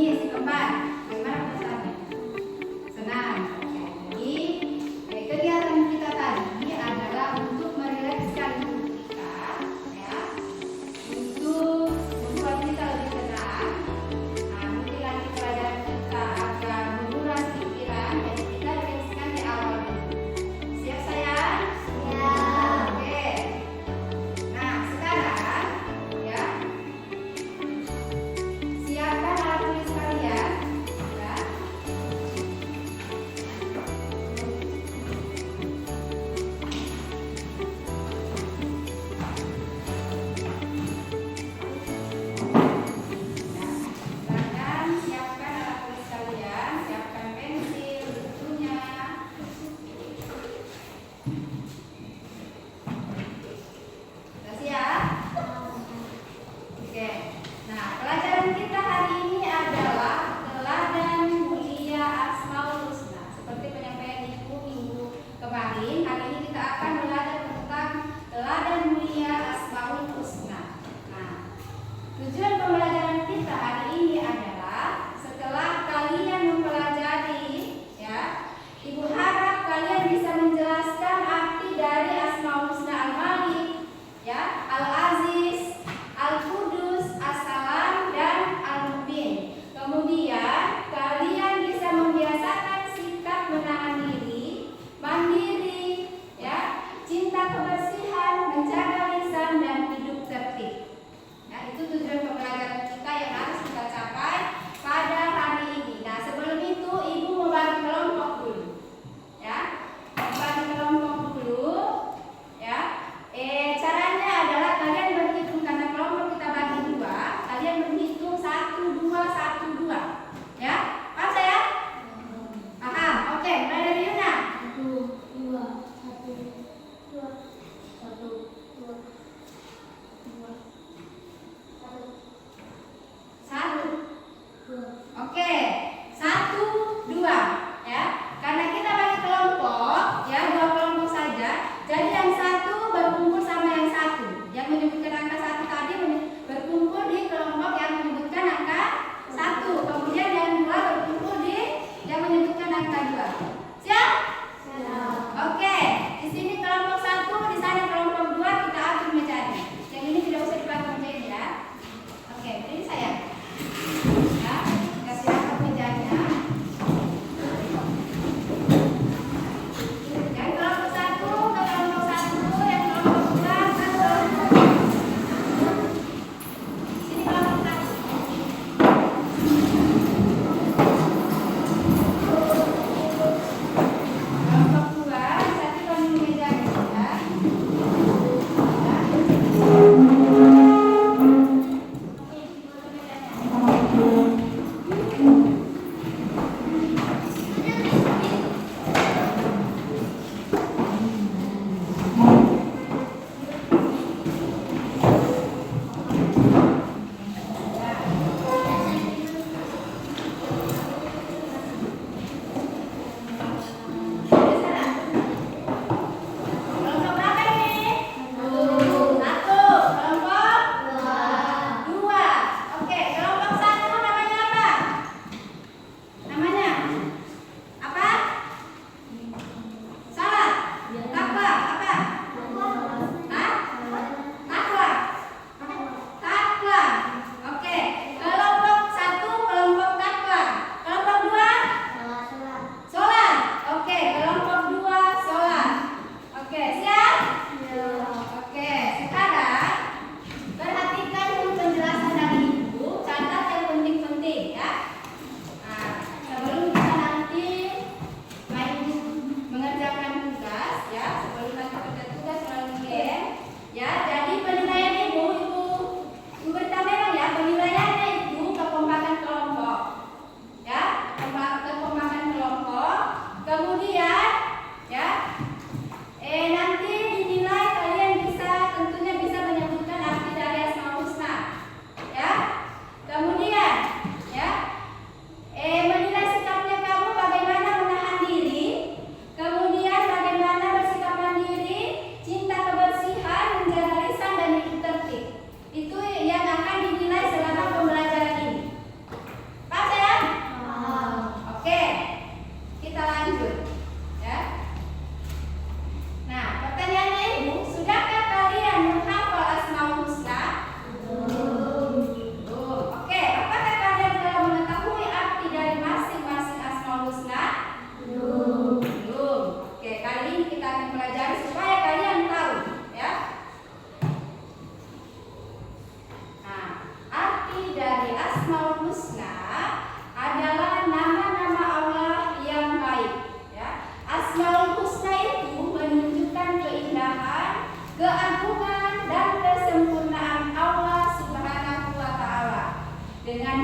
Nih, si keempat. Bagaimana perasaannya? Senang. Oke. Jadi, kegiatan kita tadi adalah untuk merilekskan tubuh kita, ya, untuk membuat kita lebih tenang. Nah, mungkin nanti pelajaran kita akan menguras pikiran, jadi kita rilekskan di awal dulu. Siap sayang? Siap. Oke. Nah, sekarang ya, siapkan alat tulis kalian.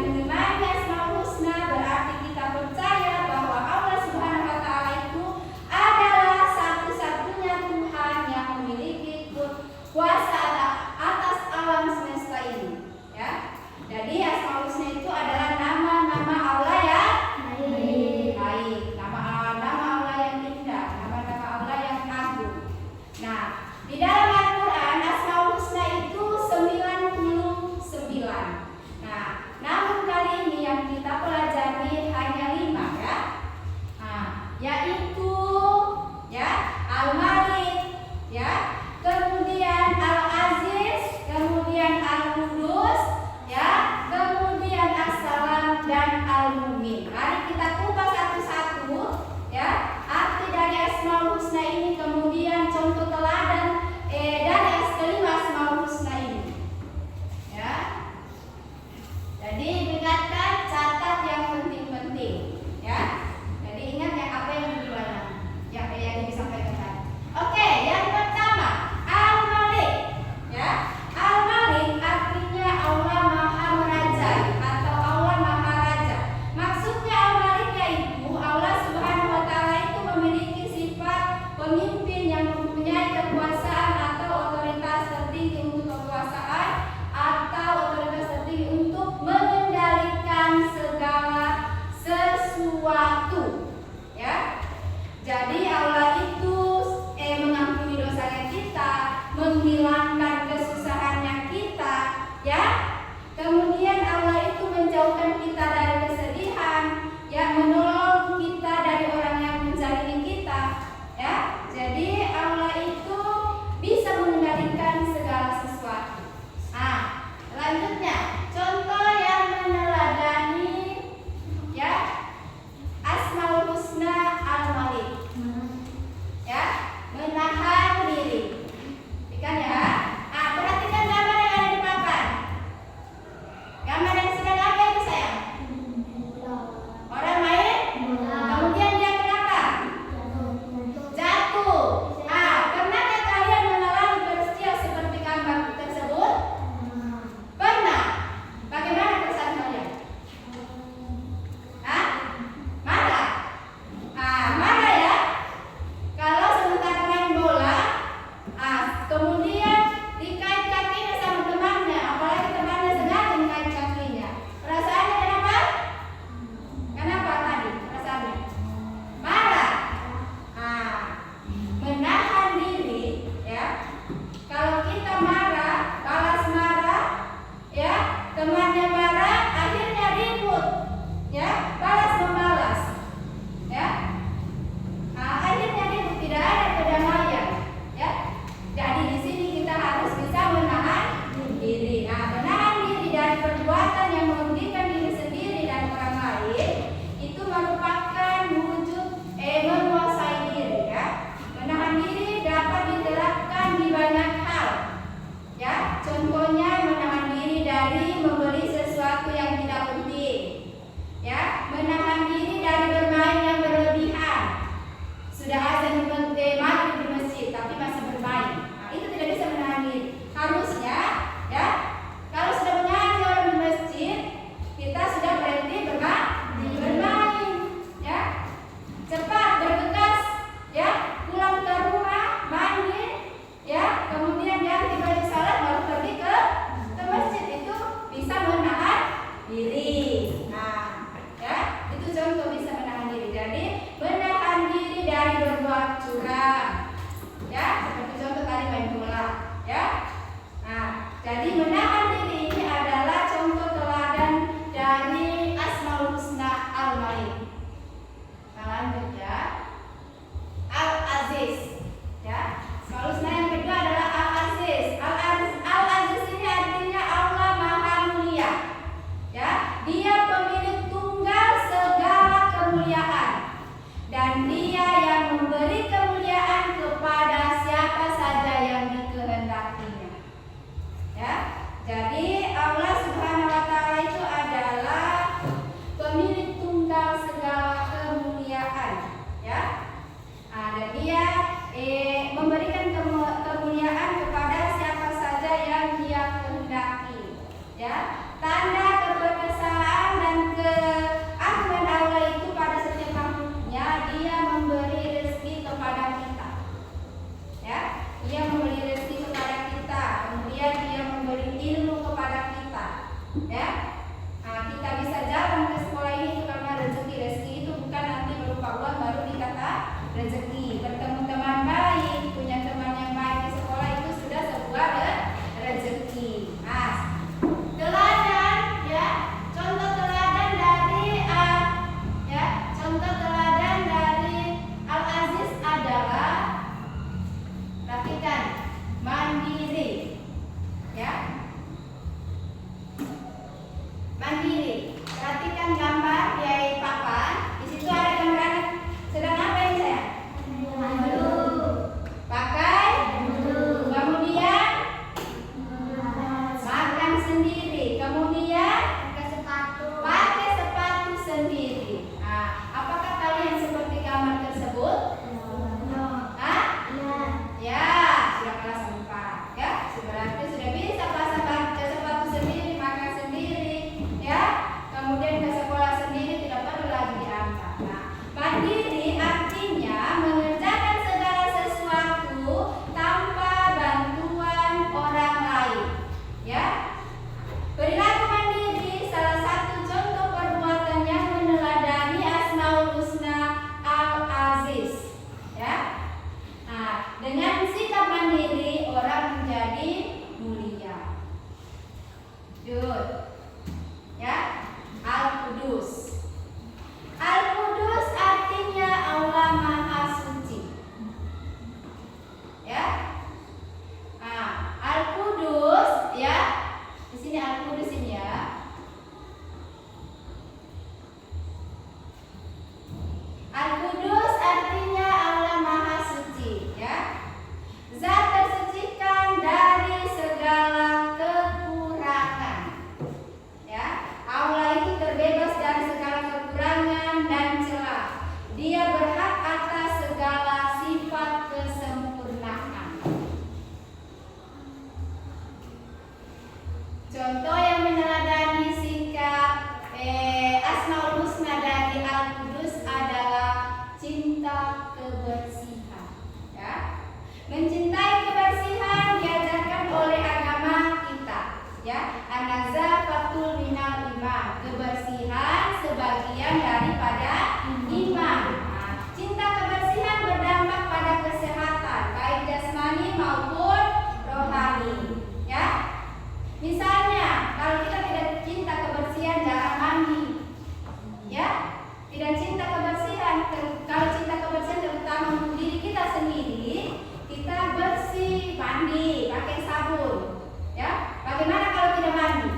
mengimani Asmaul Husna berarti kita percaya bahwa Allah Subhanahu wa taala itu adalah satu-satunya Tuhan yang memiliki kuasa atas alam semesta ini, ya. Jadi Asmaul Husna itu adalah nama-nama Allah yang baik, nama-nama Allah yang indah, nama-nama Allah yang agung. Nah, di dalam Al-Quran Asmaul Husna itu 99. Nah, namun kali ini yang kita pelajari hanya 5, ya. Nah, yaitu ya Al-Malik, ya, kemudian Al-Aziz, kemudian Al-Qudus, ya, kemudian As-Salam dan Al-Mu'min. Mari kita kupas satu-satu, ya, arti dari Asmaul Husna ini, kemudian contoh teladan dari kelima Asmaul Husna ini, ya. Jadi ingatkan, catat yang penting-penting, ya. Jadi ingat yang apa yang dibilang, yang disampaikan tadi. Oke, yang pertama Al-Malik, ya. Al-Malik artinya Allah Maha Merajai atau Allah Maha Raja. Maksudnya Al-Malik yaitu Allah Subhanahu wa taala itu memiliki sifat pemimpin yang mempunyai kekuasaan atau otoritas tertinggi untuk kekuasaan atau otoritas tertinggi untuk mengendalikan segala sesuatu, ya. Jadi Allah itu mengampuni dosanya kita, menghilangkan kesusahannya kita, ya. Kemudian Allah itu menjauhkan kita dari kesedihan, ya, menolong kita dari orang yang menzalimi kita, ya. Jadi Allah itu bisa mengendalikan segala sesuatu. Nah, selanjutnya contoh yang meneladani, ya, Asmaul Husna Al-Malik, ya, menahan diri. Ikan, ya. Nah, perhatikan gambar yang ada di papan. Gambar yang sedang apa itu, sayang? Orang main? Kemudian dia kenapa? Jatuh. Pernahkah kalian mengalami peristiwa seperti gambar tersebut? Pernah. Bagaimana perasaan kalian? Marah. Marah, ya. Kalau sementara main bola, kemudian dikait kakinya sama temannya, apalagi temannya sengaja mengait kakinya. Perasaannya kenapa? Kenapa tadi perasaannya? Marah. Menahan diri, ya. Kalau kita marah, balas marah, ya, temannya marah, akhirnya ribut, ya, balas membalas, ya. Akhirnya ribut, tidak ada kedamaian, ya. Jadi di sini kita harus bisa menahan diri. Menahan diri dari perbuatan yang merugikan diri sendiri dan orang lain itu merupakan wujud menguasai diri, ya. Menahan diri dapat diterapkan di banyak hal, ya. Contohnya menahan diri dari membeli sesuatu yang tidak penting, ya. Menahan diri dari bermain yang berlebihan. Sudah azan maghrib di masjid tapi masih bermain. Itu tidak bisa menahan diri. Harusnya, ya, kalau sudah mengaji orang di masjid, kita sudah berhenti bermain, ya. Cepat bergegas, ya, pulang ke rumah, mandi, ya, kemudian ganti baju salat baru pergi ke masjid. Itu bisa menahan diri. Ya, itu contoh bisa menahan diri. Jadi menahan diri dari berbuat curang, ya, seperti contoh tadi main bola, ya. Jadi menahan diri ini adalah contoh teladan dari Asmaul Husna Al-Malik. Lanjut, ya. Al-Aziz, ya. Asmaul Husna yang kedua adalah Al-Aziz. Al-Aziz ini artinya Allah Maha Mulia, ya. Dia pemilik tunggal segala kemuliaan dan Dia yang memberi kemuliaan kepada siapa saja yang dikehendakinya, ya. kebersihan sebagian daripada iman. Nah, cinta kebersihan berdampak pada kesehatan baik jasmani maupun rohani. Ya, misalnya kalau kita tidak cinta kebersihan, jarang mandi. Ya, tidak cinta kebersihan. Kalau cinta kebersihan terutama untuk diri kita sendiri, kita bersih, mandi, pakai sabun. Ya, bagaimana kalau tidak mandi?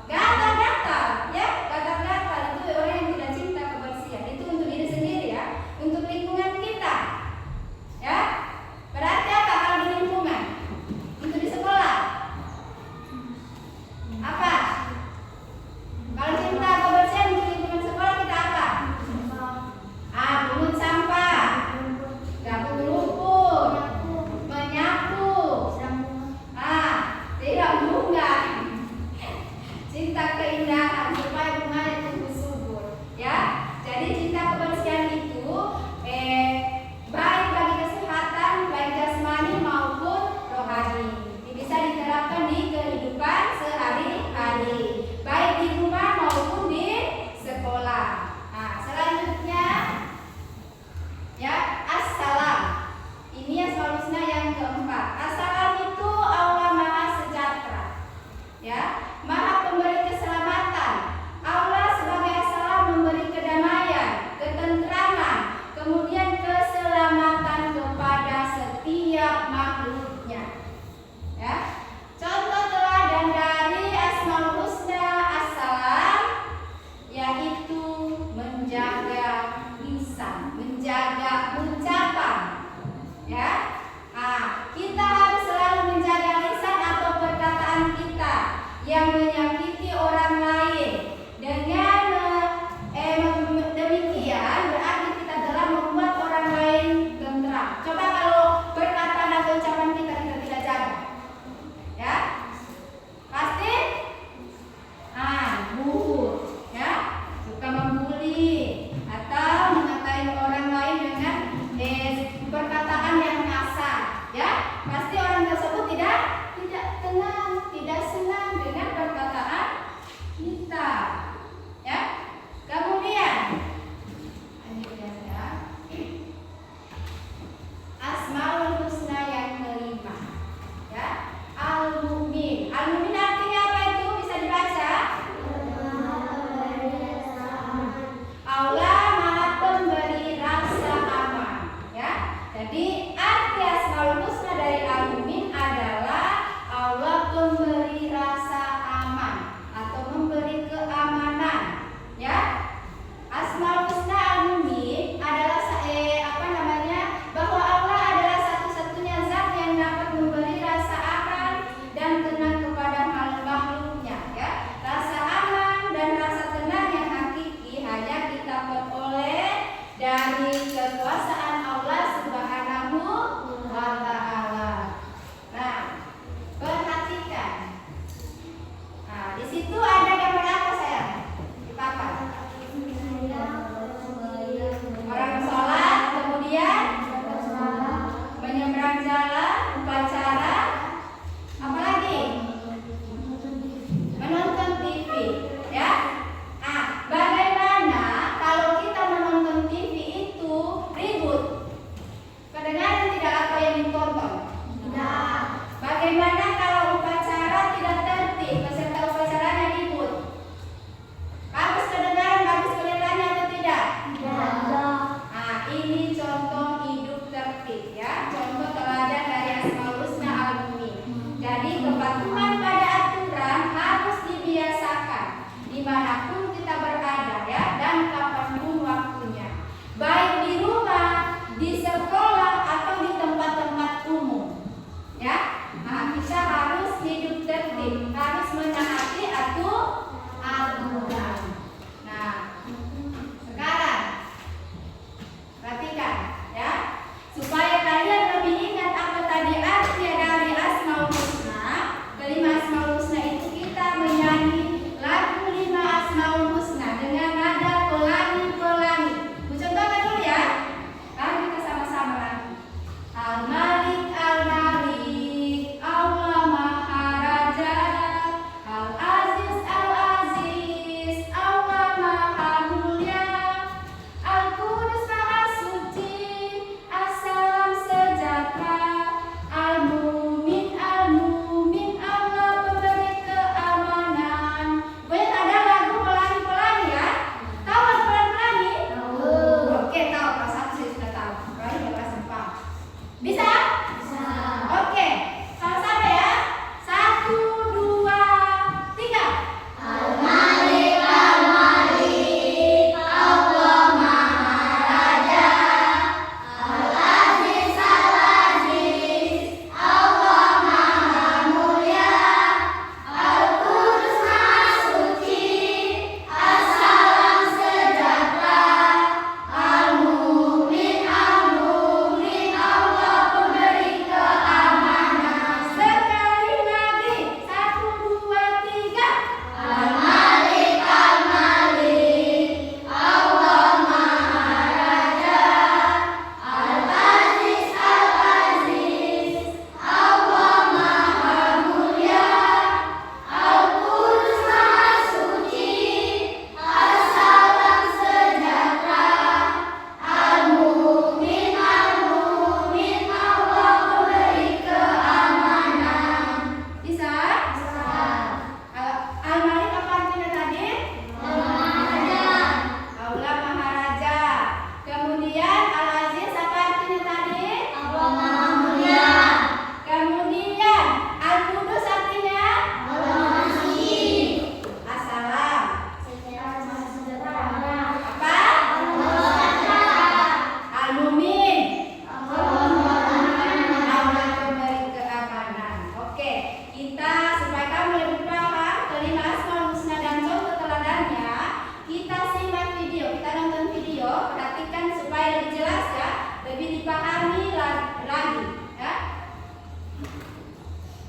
Gatal-gatal, ya, gatal-gatal itu orang yang tidak cinta kebersihan. Itu untuk diri sendiri ya, untuk lingkungan kita. Ya, berarti apa kalau di lingkungan? Untuk di sekolah. Apa? Kalau cinta kebersihan untuk lingkungan sekolah kita apa? Pungut sampah, gabung lumpur, menyapu,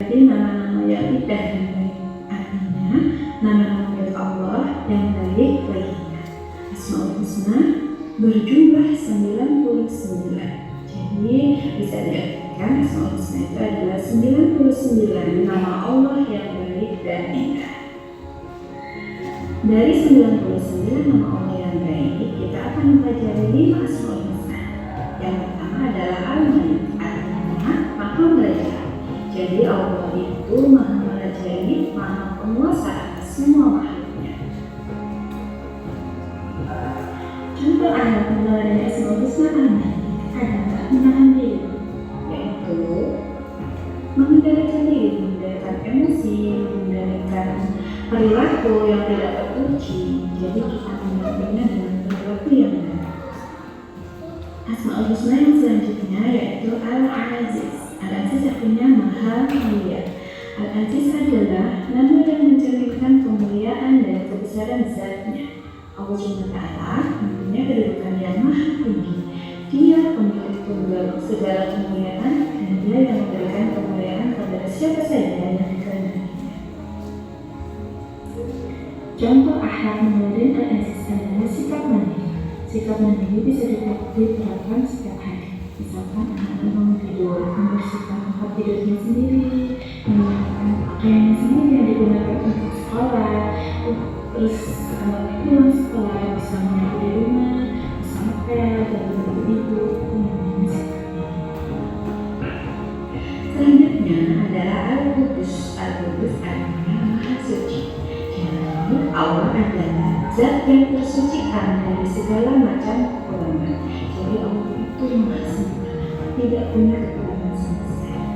berarti nama-nama yang indah dan baik. Artinya, nama-nama milik Allah yang baik baginya. Asmaul Husna berjumlah 99. Jadi bisa diartikan Asmaul Husna itu adalah 99 nama Allah yang baik dan indah. Dari 99 nama Allah yang baik, kita akan mempelajari 5 Asmaul Husna. Yang pertama adalah Al-Malik, artinya Maha Merajai. Jadi Allah itu Maha Merajai, Maha Penguasa atas semua makhluknya. Contoh ayat pengenalan dari Asmaul Husna Al-Malik adalah menahan diri, yaitu mengendalikan diri, mengendalikan emosi, mengendalikan perilaku yang tidak terpuji. Jadi kita menyebutnya dengan perilaku yang benar. Asmaul Husna yang selanjutnya yaitu Al-Aziz. Al-Aziz artinya Maha Mulia. Al-Aziz adalah nama yang mencerminkan kemuliaan dan kebesaran zatnya. Allah SWT mempunyai kedudukan yang maha tinggi. Dia pemilik tunggal segala kemuliaan dan dia yang memberikan kemuliaan kepada siapa saja yang dikehendakinya. Contoh akhlak modern Al-Aziz adalah sikap mandiri. Sikap mandiri bisa diterapkan setiap hari. Misalkan anak-anak bangun tidur, membersihkan tempat tidurnya sendiri, menggunakan pakaiannya sendiri yang digunakan untuk sekolah, terus kalau pulang sekolah bisa menyapu di rumah, bisa ngepel dan ibu-ibu yang sikapnya. Selanjutnya adalah Al-Qudus. Al-Qudus artinya Maha Suci. Jadi Allah adalah zat yang tersucikan dari segala macam kekurangan. Jadi Allah itu Maha sempurna, tidak punya kekurangan sama sekali.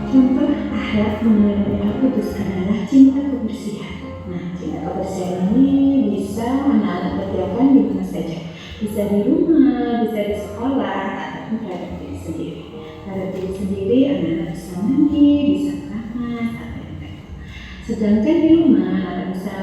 Contoh akhlak mengenai Al-Qudus adalah cinta kebersihan. Nah, cinta kebersihan ini bisa anak-anak kerjakan di mana saja. Bisa di rumah, bisa di sekolah, ataupun terhadap diri sendiri. Terhadap diri sendiri, anak-anak bisa mandi, bisa keramas, atau yang lain. Sedangkan di rumah, anak bisa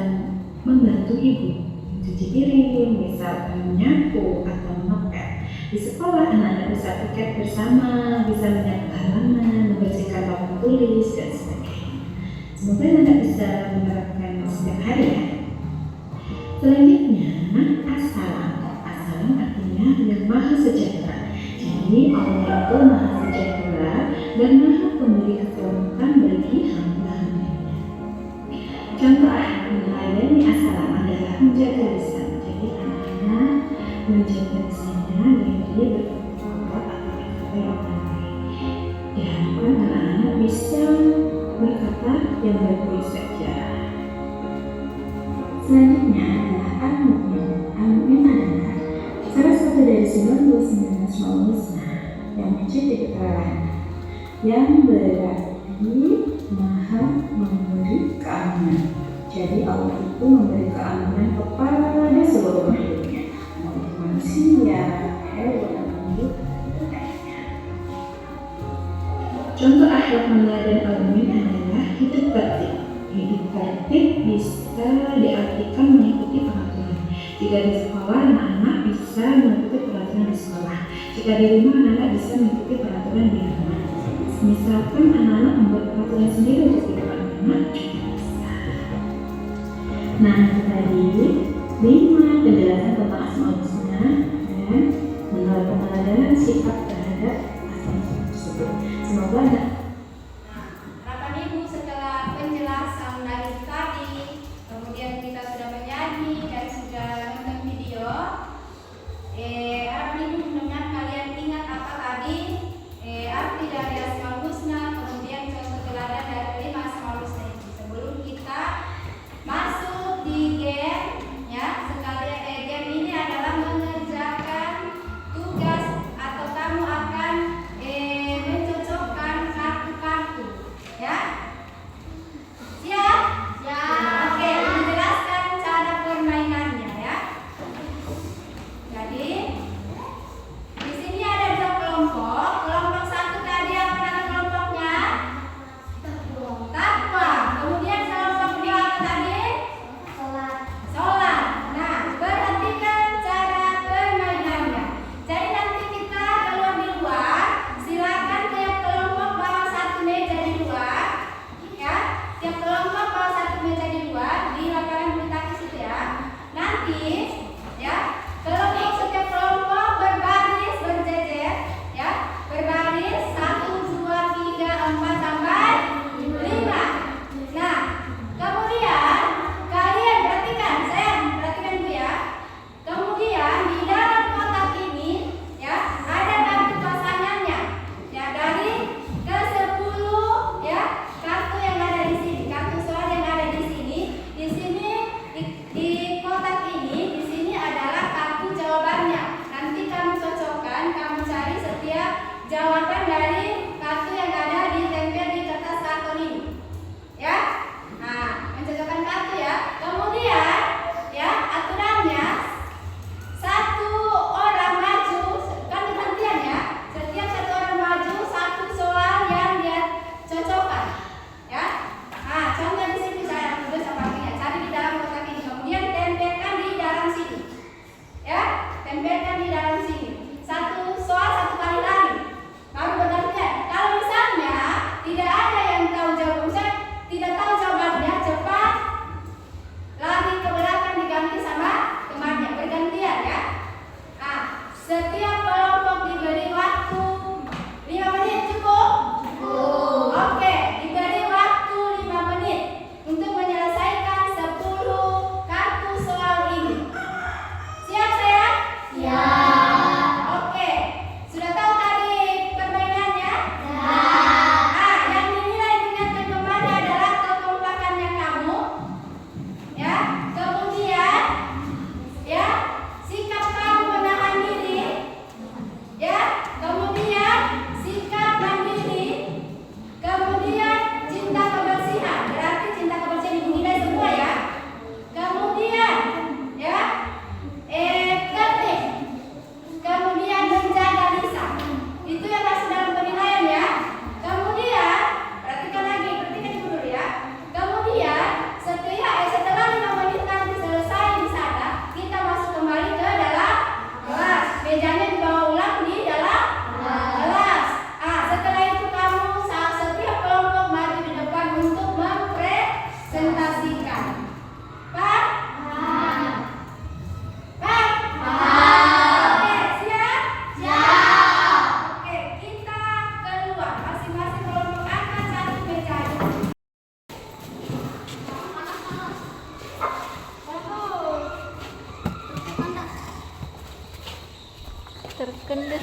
membantu ibu mencuci piring, misalkan menyapu atau mengepel. Di sekolah, anak-anak bisa piket bersama, bisa menyapu halaman, membersihkan papan tulis, dan sebagainya. Semoga anak bisa menerapkan setiap hari ya. Selanjutnya, As-Salam. As-Salam artinya yang Maha Sejahtera. Jadi Allah itu Maha Sejahtera dan Maha Pemberi keselamatan bagi hamba-hambanya. Contoh melayani As-Salam adalah menjaga lisan. Jadi anak-anak menjaga lisannya dan dia berkata atau berkata yang baik. Diharapkan anak-anak bisa berkata yang baik-baik saja. Selanjutnya adalah Al-Mu'min. Al-Mu'min adalah salah satu dari 99 Asmaul Husna yang menjadi keterangan yang berarti Maha memberi keamanan. Jadi Allah itu memberi keamanan kepada seluruh makhluknya, mau itu manusia, hewan, makhluk, dan lainnya. Contoh akhlak meneladani Al-Mu'min adalah hidup tertib. Hidup tertib bisa diartikan mengikuti peraturan. Jika di sekolah, anak-anak bisa mengikuti peraturan di sekolah. Jika di rumah, anak-anak bisa mengikuti peraturan di rumah. Misalkan anak-anak membuat peraturan sendiri untuk hidup anak-anak juga bisa. Nah, itu tadi 5 penjelasan tentang Asmaul Husna dan peneladanan sikap terhadap Asmaul Husna tersebut. Semoga Harapan Ibu setelah penjelasan dari tadi, kemudian kita sudah menyanyi dan sudah nonton video. Harapan Ibu mudah-mudahan kalian ingat apa tadi arti dari Asmaul Husna, kemudian contoh teladan dari 5 Asmaul Husna itu. Sebelum kita masuk di game, ya sekalian game ini adalah mengerjakan tugas atau kamu akan mencocokkan kartu-kartu, ya. Siap? Ya. Oke, menjelaskan cara permainannya. terkendus.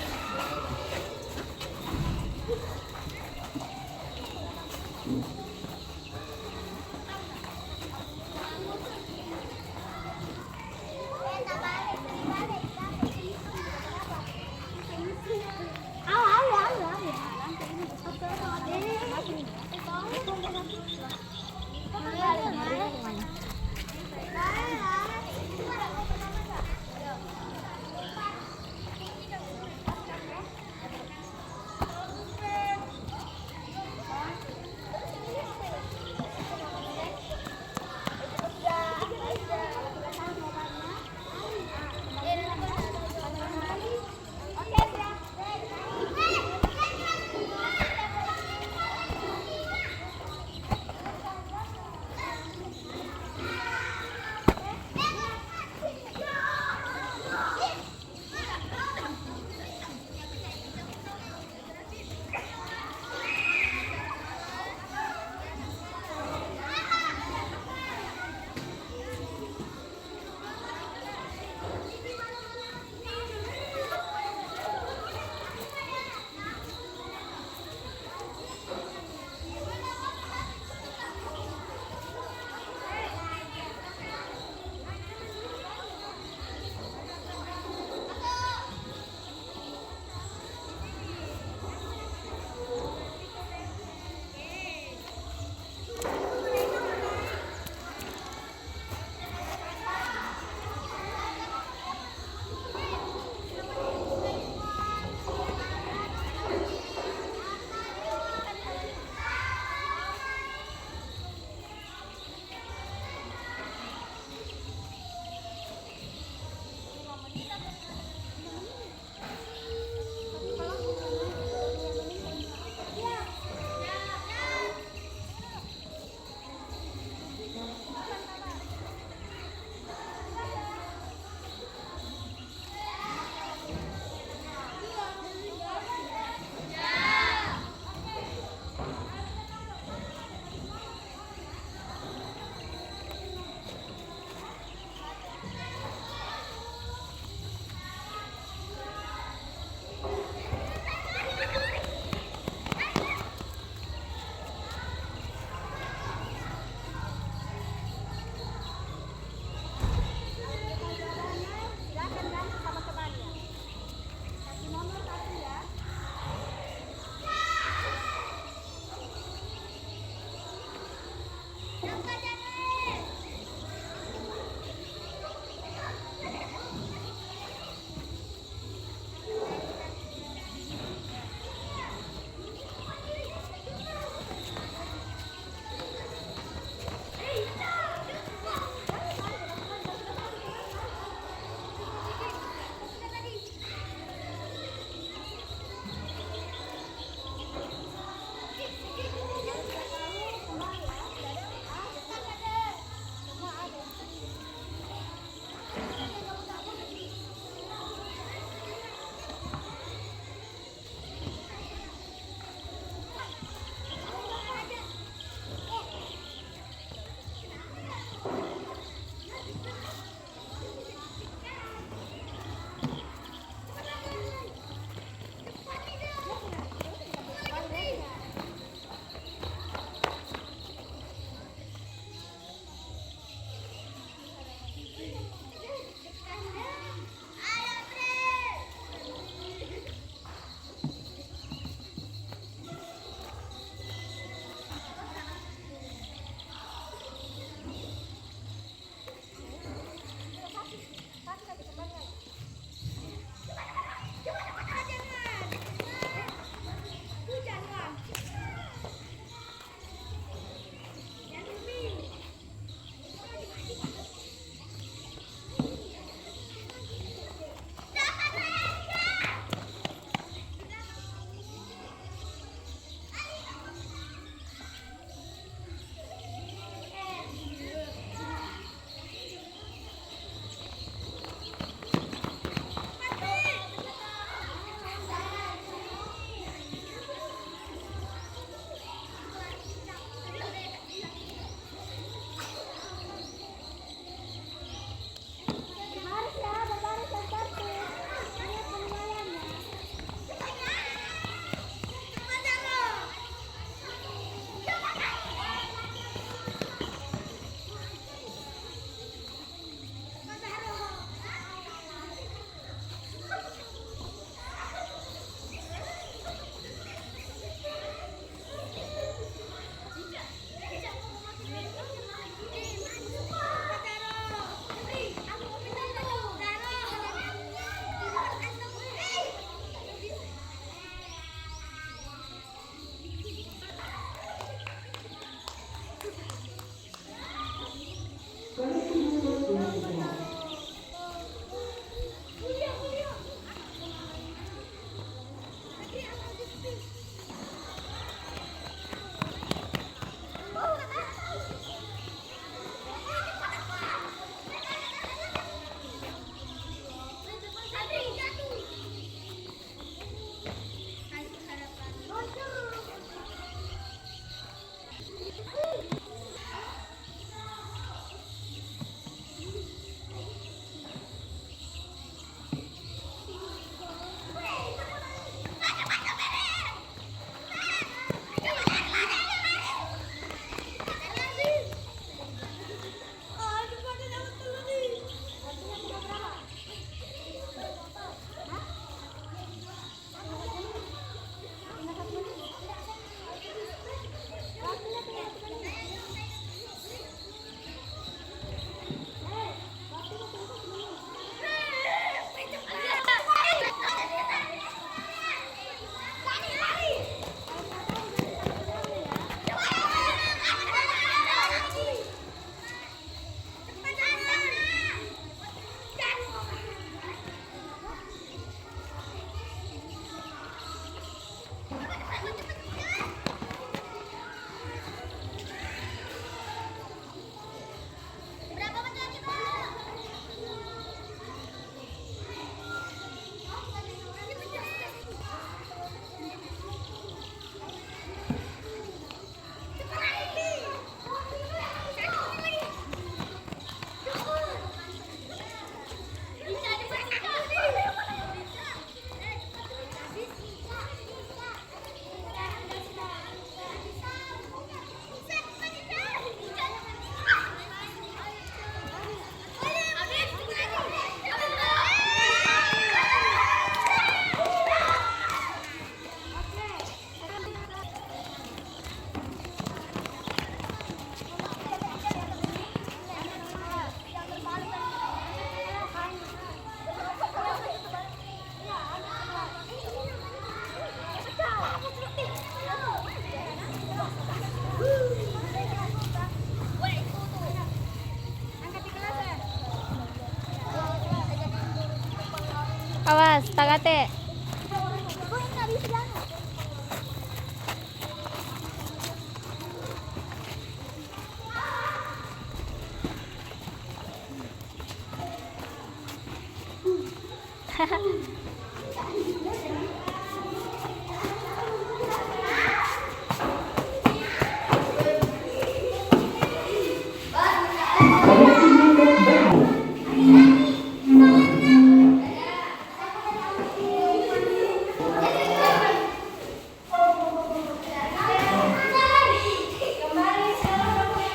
Awas, Tagate.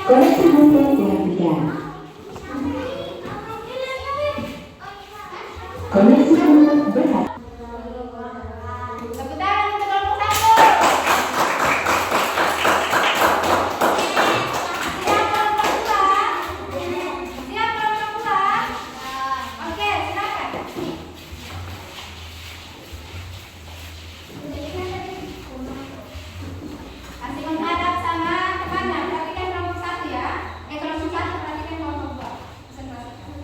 Koneksi Bluetooth dengan tidak. Koneksi Bluetooth berhasil. Tepuk tangan untuk kelompok 1. Siap kelompok 2? Siap kelompok 2? Oke, silakan. Masih menghadap sama temannya. Perhatikan kelompok 1 ya. Kelompok 1 perhatikan kelompok 2. Konsentrasikan.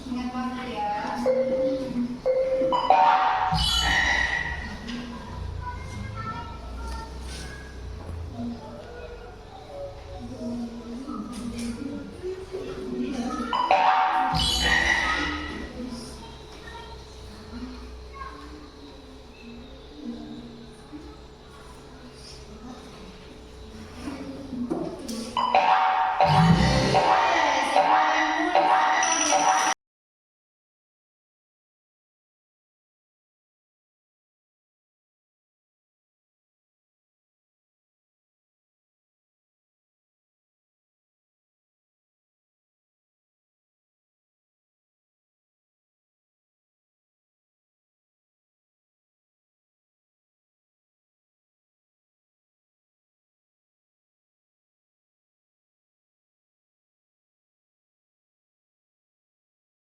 Ingat waktu ya.